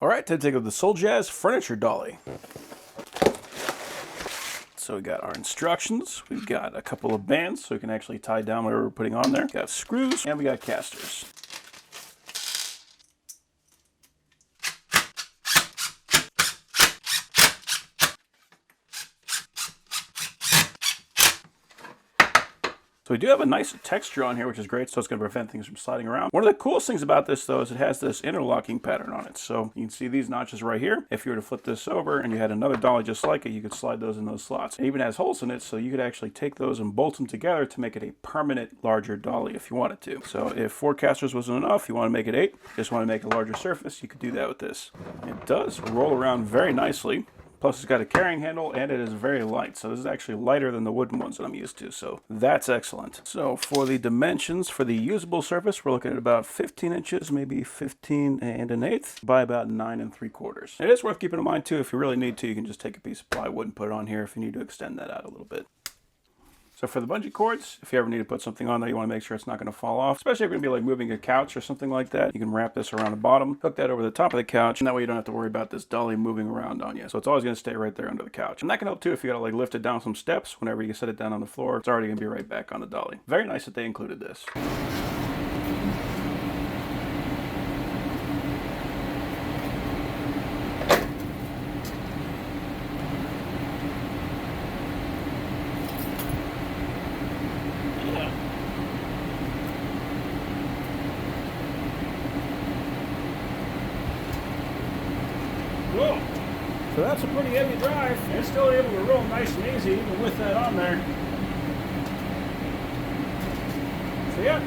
All right, time to take up the SOLEJAZZ furniture dolly. So we got our instructions, we've got a couple of bands so we can actually tie down whatever we're putting on there. We've got screws, and we got casters. So we do have a nice texture on here, which is great, so it's going to prevent things from sliding around. One of the coolest things about this, though, is it has this interlocking pattern on it. So you can see these notches right here. If you were to flip this over and you had another dolly just like it, you could slide those in those slots. It even has holes in it, so you could actually take those and bolt them together to make it a permanent larger dolly if you wanted to. So if 4 casters wasn't enough, you want to make it 8, just want to make a larger surface, you could do that with this. It does roll around very nicely. Plus, it's got a carrying handle, and it is very light. So this is actually lighter than the wooden ones that I'm used to. So that's excellent. So for the dimensions, for the usable surface, we're looking at about 15 inches, maybe 15 1/8 by about 9 3/4. It is worth keeping in mind, too, if you really need to, you can just take a piece of plywood and put it on here if you need to extend that out a little bit. So for the bungee cords, if you ever need to put something on there, you want to make sure it's not going to fall off. Especially if you're going to be like moving a couch or something like that. You can wrap this around the bottom, hook that over the top of the couch, and that way you don't have to worry about this dolly moving around on you. So it's always going to stay right there under the couch. And that can help too if you got to like lift it down some steps. Whenever you set it down on the floor, it's already going to be right back on the dolly. Very nice that they included this. Whoa. So that's a pretty heavy drive. It's still able to roll nice and easy even with that on there. So yeah.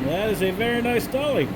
That is a very nice dolly.